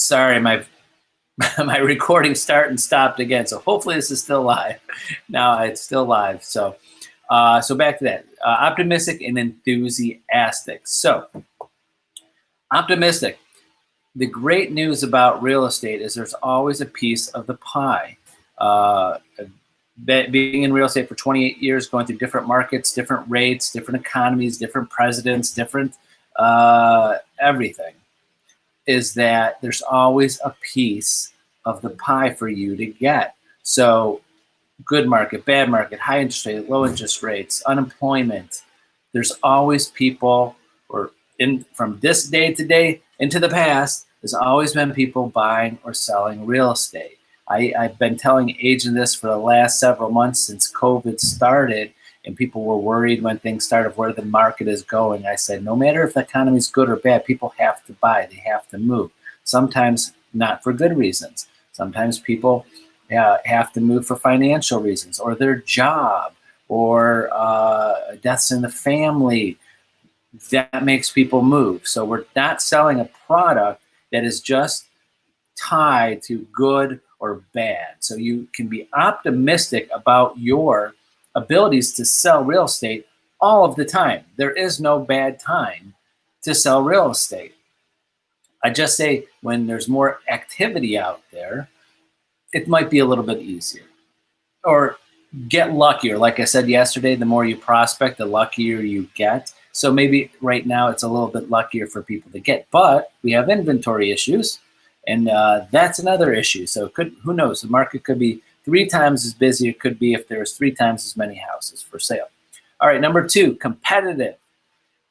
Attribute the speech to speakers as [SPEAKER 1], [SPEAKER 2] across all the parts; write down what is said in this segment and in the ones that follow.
[SPEAKER 1] Sorry, my my recording started and stopped again. So hopefully this is still live. Now it's still live. So so back to that. Optimistic and enthusiastic. So optimistic. The great news about real estate is there's always a piece of the pie. Being in real estate for 28 years, going through different markets, different rates, different economies, different presidents, different everything, is that there's always a piece of the pie for you to get. So good market, bad market, high interest rate, low interest rates, unemployment. There's always people, or from this day to day into the past, there's always been people buying or selling real estate. I've been telling agents this for the last several months since COVID started, and people were worried when things started where the market is going. I said, no matter if the economy is good or bad, people have to buy, they have to move. Sometimes not for good reasons. Sometimes people have to move for financial reasons, or their job, or deaths in the family. That makes people move. So we're not selling a product that is just tied to good or bad. So you can be optimistic about your abilities to sell real estate all of the time. There is no bad time to sell real estate. I just say when there's more activity out there, it might be a little bit easier. Or get luckier. Like I said yesterday, the more you prospect, the luckier you get. So maybe right now it's a little bit luckier for people to get. But we have inventory issues, and that's another issue. So who knows? The market could be 3 times as busy. It could be if there's 3 times as many houses for sale. All right, number 2, competitive.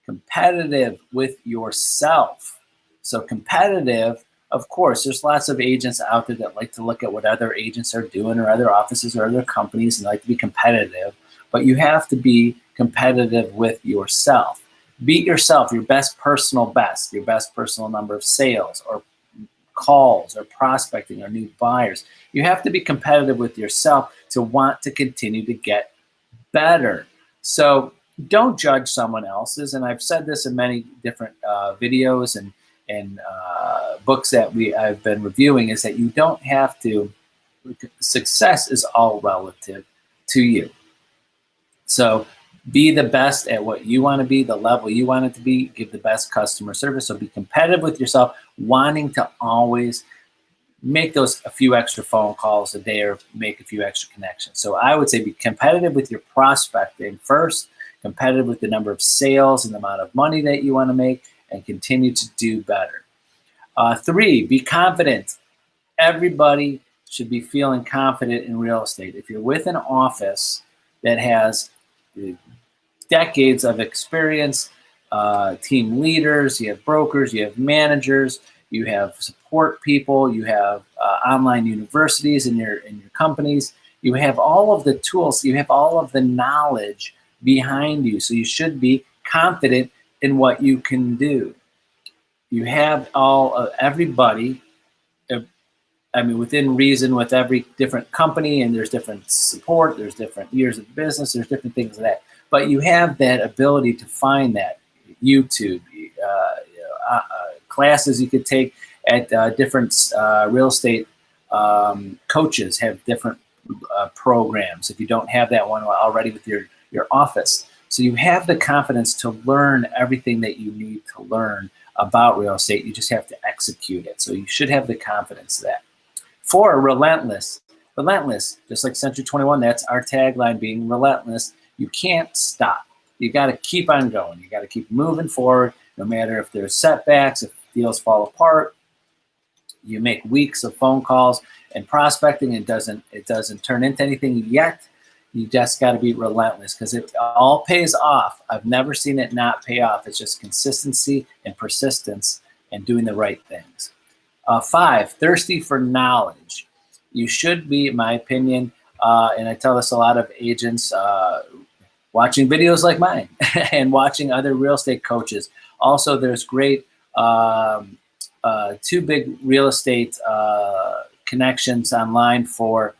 [SPEAKER 1] Competitive with yourself. So competitive, of course, there's lots of agents out there that like to look at what other agents are doing, or other offices or other companies, and like to be competitive. But you have to be competitive with yourself. Beat yourself, your best personal best, your best personal number of sales, or calls, or prospecting, or new buyers. You have to be competitive with yourself to want to continue to get better. So don't judge someone else's. And I've said this in many different videos and books that I've been reviewing, is that you don't have to. Success is all relative to you. So be the best at what you want to be, the level you want it to be, give the best customer service. So be competitive with yourself, wanting to always make those a few extra phone calls a day, or make a few extra connections. So I would say be competitive with your prospecting first, competitive with the number of sales and the amount of money that you want to make, and continue to do better. 3, be confident. Everybody should be feeling confident in real estate. If you're with an office that has decades of experience, team leaders, you have brokers, you have managers, you have support people, you have online universities in your companies, you have all of the tools, you have all of the knowledge behind you. So you should be confident in what you can do. You have everybody, I mean, within reason, with every different company, and there's different support, there's different years of business, there's different things like that. But you have that ability to find that. YouTube, classes you could take at different real estate coaches have different programs if you don't have that one already with your office. So you have the confidence to learn everything that you need to learn about real estate. You just have to execute it. So you should have the confidence of that. 4, relentless. Relentless, just like Century 21, that's our tagline, being relentless. You can't stop. You got to keep on going. You got to keep moving forward, no matter if there's setbacks, if deals fall apart. You make weeks of phone calls and prospecting, and it doesn't turn into anything yet. You just got to be relentless, because it all pays off. I've never seen it not pay off. It's just consistency and persistence and doing the right things. 5, thirsty for knowledge. You should be, in my opinion, and I tell this a lot of agents, watching videos like mine and watching other real estate coaches. Also, there's great 2 big real estate connections online for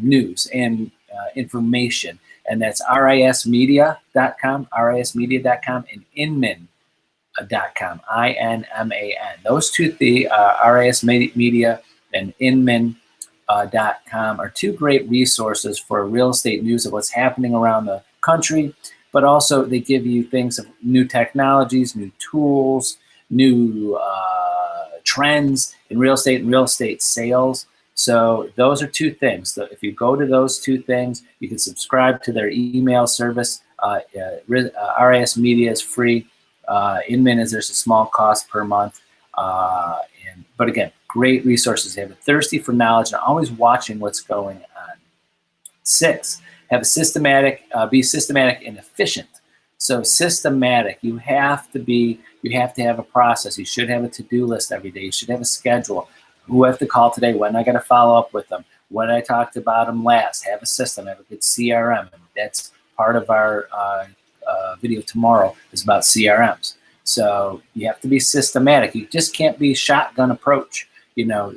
[SPEAKER 1] news and information, and that's rismedia.com, and Inman, .com, INMAN. Those two, the RIS Media and Inman.com are two great resources for real estate news of what's happening around the country, but also they give you things of new technologies, new tools, new trends in real estate and real estate sales. So those are two things. So if you go to those two things, you can subscribe to their email service. RIS Media is free. Inman is there's a small cost per month. But again, great resources. They have a thirsty for knowledge and always watching what's going on. 6, have a systematic, be systematic and efficient. So systematic, you have to have a process. You should have a to-do list every day. You should have a schedule. Who I have to call today? When I got to follow up with them? When I talked about them last? Have a system. Have a good CRM. And that's part of our video tomorrow is about CRMs. So you have to be systematic. You just can't be shotgun approach. You know,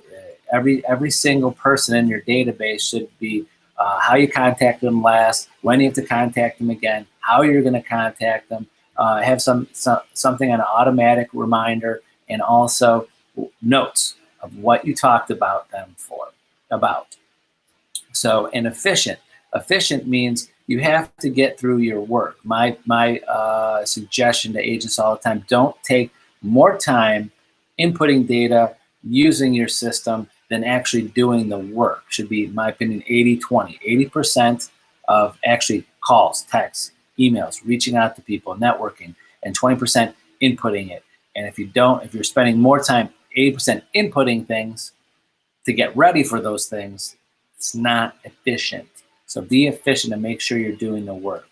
[SPEAKER 1] every single person in your database should be how you contacted them last, when you have to contact them again, how you're going to contact them, have something on an automatic reminder, and also notes of what you talked about them about. So, and efficient. Efficient means you have to get through your work. My suggestion to agents all the time, don't take more time inputting data, using your system, than actually doing the work. Should be, in my opinion, 80-20. 80% of actually calls, texts, emails, reaching out to people, networking, and 20% inputting it. And if you're spending more time 80% inputting things to get ready for those things, it's not efficient. So be efficient and make sure you're doing the work.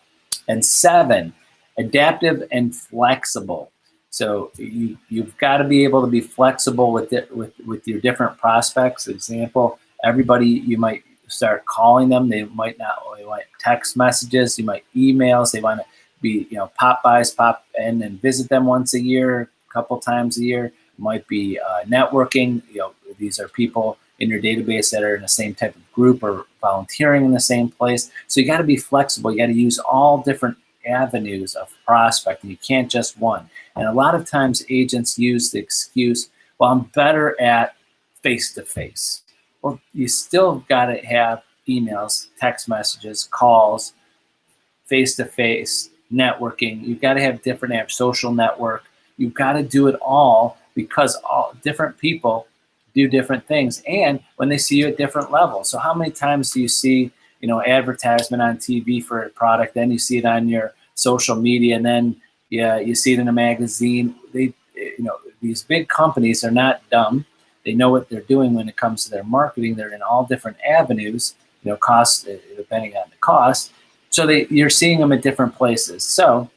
[SPEAKER 1] And 7, adaptive and flexible. So you've got to be able to be flexible with your different prospects. Example, everybody, you might start calling them. They want text messages. You might emails. They want to be, pop in and visit them once a year, a couple times a year. It might be networking. These are people in your database that are in the same type of group or volunteering in the same place. So you got to be flexible. You got to use all different avenues of prospecting. You can't just one. And a lot of times agents use the excuse, well, I'm better at face-to-face. Well, you still got to have emails, text messages, calls, face-to-face, networking. You've got to have different apps, social network. You've got to do it all because all different people do different things, and when they see you at different levels. So how many times do you see, advertisement on TV for a product, then you see it on your social media, and then you see it in a magazine? These big companies are not dumb. They know what they're doing when it comes to their marketing. They're in all different avenues, cost depending on the cost. So you're seeing them at different places. So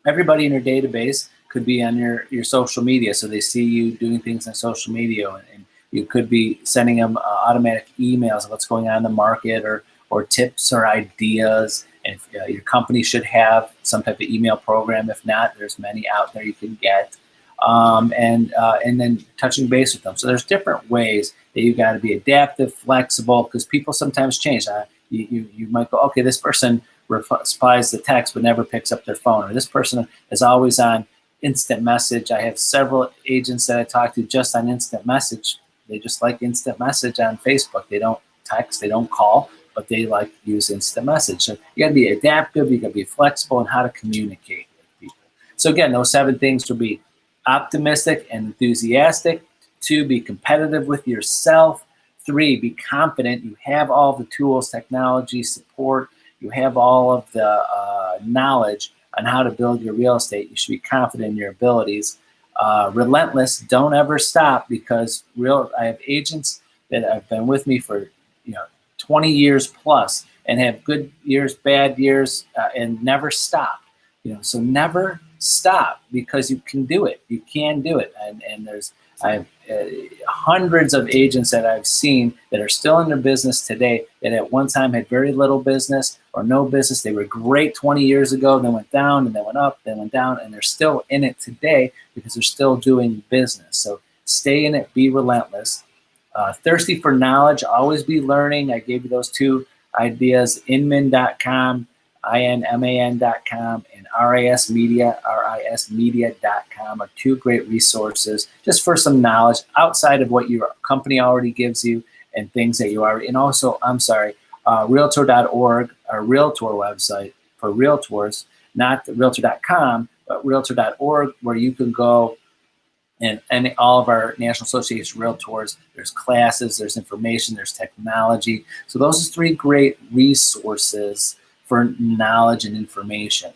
[SPEAKER 1] everybody in your database could be on your social media, so they see you doing things on social media, and you could be sending them automatic emails of what's going on in the market, or tips or ideas. And if, your company should have some type of email program. If not, there's many out there you can get, and then touching base with them. So there's different ways that you got to be adaptive, flexible, because people sometimes change. You might go, okay, this person replies the text but never picks up their phone, or this person is always on instant message. I have several agents that I talk to just on instant message. They just like instant message on Facebook. They don't text, they don't call, but they like to use instant message. So you got to be adaptive, you got to be flexible in how to communicate with people. So again, those 7 things will be optimistic and enthusiastic. 2, be competitive with yourself. 3, be confident. You have all the tools, technology, support. You have all of the knowledge on how to build your real estate. You should be confident in your abilities. Relentless, don't ever stop, because I have agents that have been with me for 20 years plus and have good years, bad years, and never stop. So never stop, because you can do it. You can do it. And I have hundreds of agents that I've seen that are still in their business today that at one time had very little business or no business. They were great 20 years ago, then went down, and then went up, then went down, and they're still in it today because they're still doing business. So stay in it, be relentless. Thirsty for knowledge, always be learning. I gave you those 2 ideas, inman.com, inman.com, and rismedia.com are two great resources just for some knowledge outside of what your company already gives you and things that you already, and also, realtor.org, our realtor website for realtors, not realtor.com, but realtor.org, where you can go and all of our National Association of Realtors, there's classes, there's information, there's technology. So those are three great resources for knowledge and information.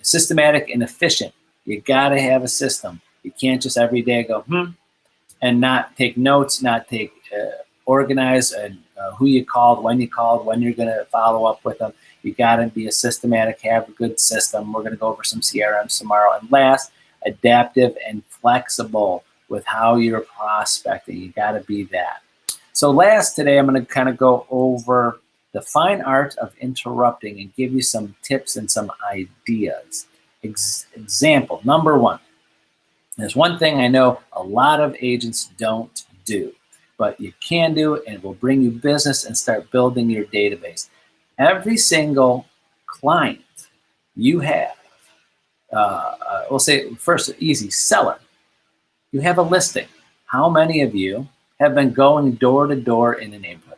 [SPEAKER 1] Systematic and efficient. You got to have a system. You can't just every day go, and not take notes, not take organize and who you called, when you're going to follow up with them. You got to be a systematic, have a good system. We're going to go over some CRMs tomorrow. And last, adaptive and flexible with how you're prospecting. You got to be that. So last today, I'm going to kind of go over the fine art of interrupting and give you some tips and some ideas. Example number one. There's one thing I know a lot of agents don't do, but you can do it, and it will bring you business and start building your database. Every single client you have, we'll say first, easy, seller. You have a listing. How many of you have been going door to door in a neighborhood?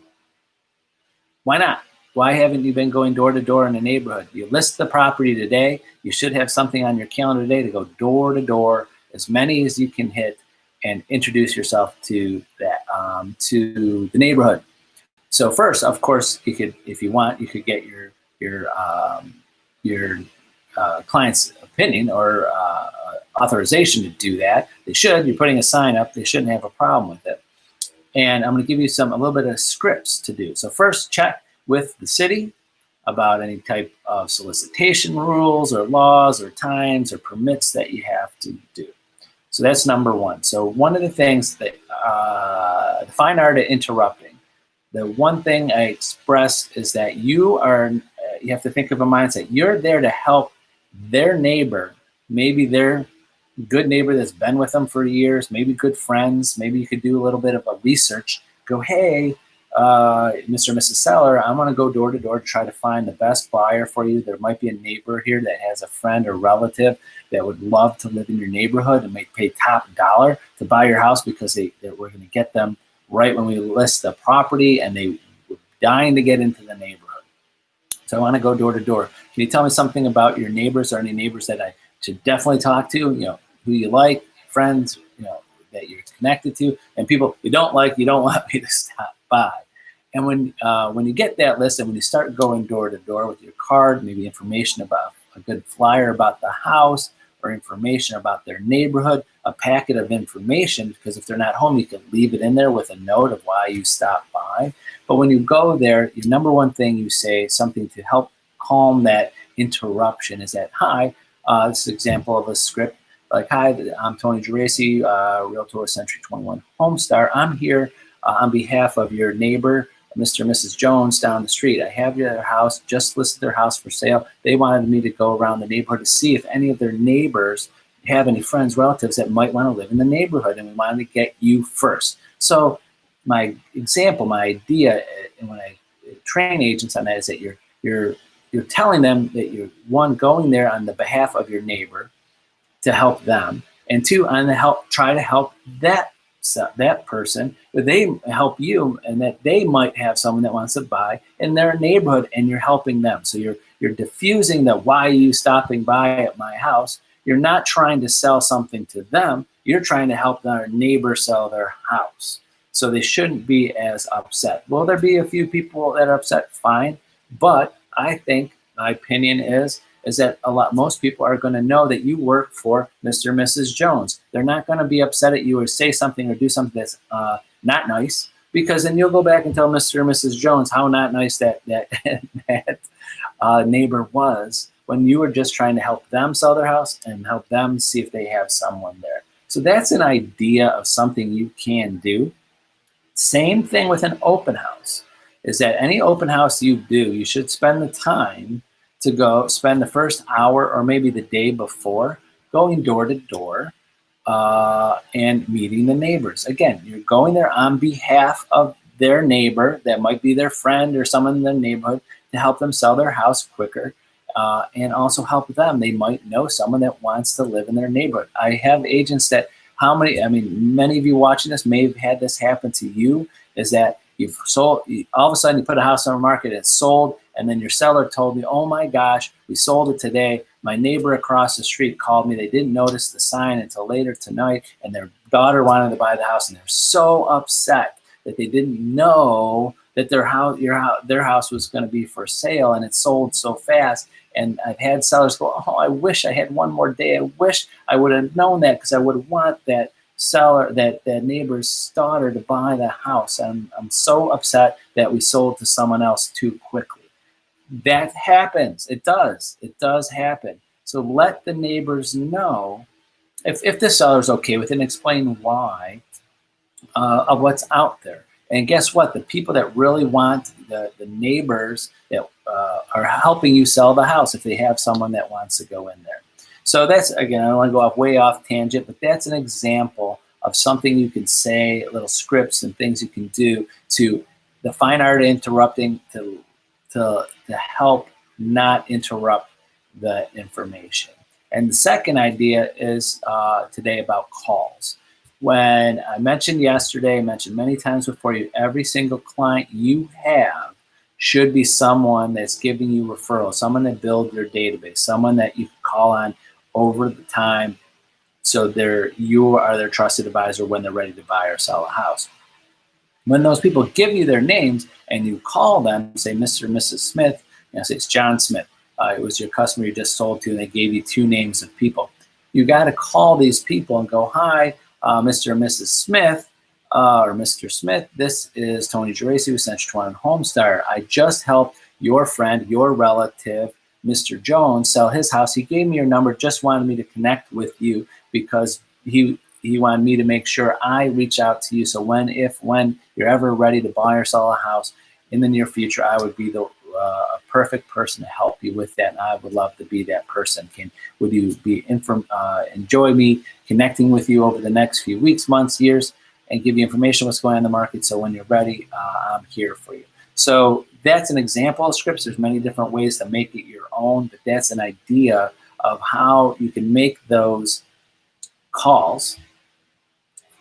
[SPEAKER 1] Why not? Why haven't you been going door to door in a neighborhood? You list the property today. You should have something on your calendar today to go door to door, as many as you can hit, and introduce yourself to that to the neighborhood. So first, of course, you could, if you want, you could get your client's opinion or authorization to do that. They should. You're putting a sign up. They shouldn't have a problem with it. And I'm going to give you a little bit of scripts to do. So first, check with the city about any type of solicitation rules or laws or times or permits that you have to do. So that's number one. So one of the things that the fine art of interrupting, the one thing I express is that you have to think of a mindset. You're there to help their neighbor, maybe their good neighbor that's been with them for years, maybe good friends. Maybe you could do a little bit of a research. Go, hey, Mr. and Mrs. Seller, I'm going to go door to door to try to find the best buyer for you. There might be a neighbor here that has a friend or relative that would love to live in your neighborhood and may pay top dollar to buy your house because we're going to get them right when we list the property, and they were dying to get into the neighborhood. So I want to go door to door. Can you tell me something about your neighbors or any neighbors that I should definitely talk to? You know, who you like, friends, you know, that you're connected to, and people you don't like, you don't want me to stop by. And when you get that list and when you start going door to door with your card, maybe information about a good flyer about the house or information about their neighborhood, a packet of information, because if they're not home, you can leave it in there with a note of why you stopped by. But when you go there, your number one thing you say, something to help calm that interruption, is that, hi, this is an example of a script. Like, hi, I'm Tony Geraci, Realtor Century 21 HomeStar. I'm here on behalf of your neighbor, Mr. and Mrs. Jones down the street. I have their house, just listed their house for sale. They wanted me to go around the neighborhood to see if any of their neighbors have any friends, relatives that might want to live in the neighborhood, and we wanted to get you first. So my example, my idea, and when I train agents on that, is that you're telling them that you're, one, going there on the behalf of your neighbor to help them, and two, try to help that person, but they help you, and that they might have someone that wants to buy in their neighborhood, and you're helping them. So you're diffusing the why are you stopping by at my house. You're not trying to sell something to them. You're trying to help their neighbor sell their house. So they shouldn't be as upset. Will there be a few people that are upset? Fine. But I think my opinion is that most people are going to know that you work for Mr. and Mrs. Jones. They're not going to be upset at you or say something or do something that's not nice, because then you'll go back and tell Mr. and Mrs. Jones how not nice that neighbor was, when you were just trying to help them sell their house and help them see if they have someone there. So that's an idea of something you can do. Same thing with an open house, is that any open house you do, you should spend the time to go spend the first hour or maybe the day before going door to door and meeting the neighbors. Again, you're going there on behalf of their neighbor that might be their friend or someone in the neighborhood to help them sell their house quicker, and also help them. They might know someone that wants to live in their neighborhood. I have agents that, many of you watching this may have had this happen to you, is that you've sold, all of a sudden you put a house on the market, and it's sold, and then your seller told me, oh my gosh, we sold it today. My neighbor across the street called me. They didn't notice the sign until later tonight, and their daughter wanted to buy the house, and they're so upset that they didn't know that their house was going to be for sale, and it sold so fast. And I've had sellers go, oh, I wish I had one more day. I wish I would have known that, because I would want that seller, that neighbor's daughter, to buy the house. I'm so upset that we sold to someone else too quickly. That happens. It does happen. So let the neighbors know, if the seller's okay with it, and explain why, of what's out there. And guess what? The people that really want, the neighbors that are helping you sell the house, if they have someone that wants to go in there. So that's, again, I don't want to go way off tangent, but that's an example of something you can say, little scripts and things you can do to the fine art of interrupting, to help not interrupt the information. And the second idea is today about calls. When I mentioned yesterday, I mentioned many times before, every single client you have should be someone that's giving you referrals, someone that builds your database, someone that you can call on over the time, so you are their trusted advisor when they're ready to buy or sell a house. When those people give you their names and you call them, say Mr. and Mrs. Smith, say it's John Smith, it was your customer you just sold to, and they gave you 2 names of people. You got to call these people and go, hi, Mr. and Mrs. Smith, or Mr. Smith, this is Tony Geraci with Century 21 HomeStar. I just helped your friend, your relative, Mr. Jones, sell his house. He gave me your number, just wanted me to connect with you because he wanted me to make sure I reach out to you. So when you're ever ready to buy or sell a house in the near future, I would be the perfect person to help you with that. And I would love to be that person. Would you enjoy me connecting with you over the next few weeks, months, years, and give you information what's going on in the market, so when you're ready, I'm here for you. So that's an example of scripts. There's many different ways to make it your own, but that's an idea of how you can make those calls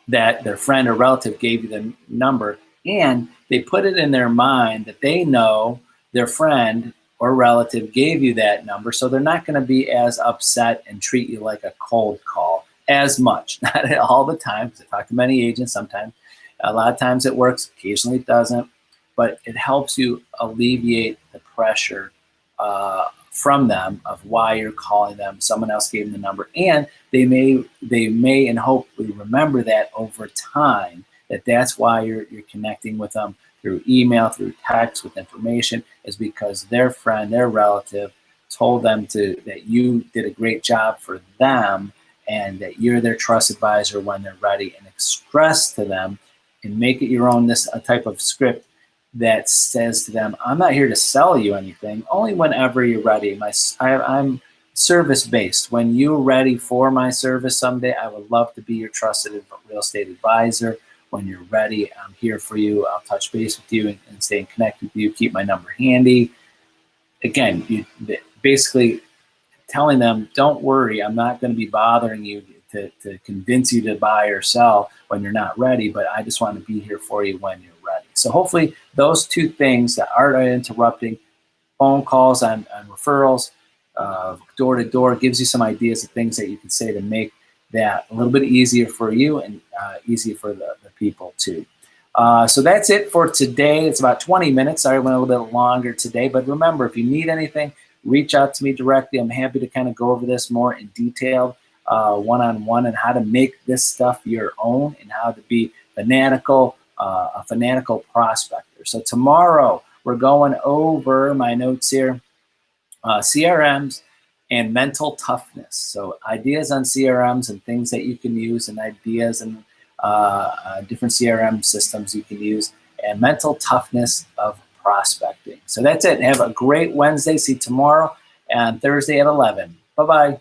[SPEAKER 1] that their friend or relative gave you the number, and they put it in their mind that they know their friend or relative gave you that number, so they're not going to be as upset and treat you like a cold call as much. Not all the time, because I talk to many agents. Sometimes, a lot of times it works, occasionally it doesn't, but it helps you alleviate the pressure from them of why you're calling them. Someone else gave them the number, and they may and hopefully remember that over time, that's why you're connecting with them through email, through text, with information, is because their friend, their relative told them that you did a great job for them, and that you're their trust advisor when they're ready. And express to them and make it your own, this a type of script that says to them, I'm not here to sell you anything, only whenever you're ready. I'm service-based. When you're ready for my service someday, I would love to be your trusted real estate advisor. When you're ready, I'm here for you. I'll touch base with you and stay in connect with you. Keep my number handy. Again, you basically telling them, don't worry, I'm not going to be bothering you to convince you to buy or sell when you're not ready, but I just want to be here for you when you're ready. So hopefully those 2 things, that art of interrupting, phone calls on referrals, door-to-door, gives you some ideas of things that you can say to make that a little bit easier for you and easier for the people too. So that's it for today. It's about 20 minutes. Sorry, I went a little bit longer today, but remember, if you need anything, reach out to me directly. I'm happy to kind of go over this more in detail, one-on-one, and how to make this stuff your own, and how to be a fanatical prospector. So tomorrow we're going over my notes here, CRMs and mental toughness. So ideas on CRMs and things that you can use, and ideas and different CRM systems you can use, and mental toughness of prospecting. So that's it. Have a great Wednesday. See you tomorrow and Thursday at 11. Bye-bye.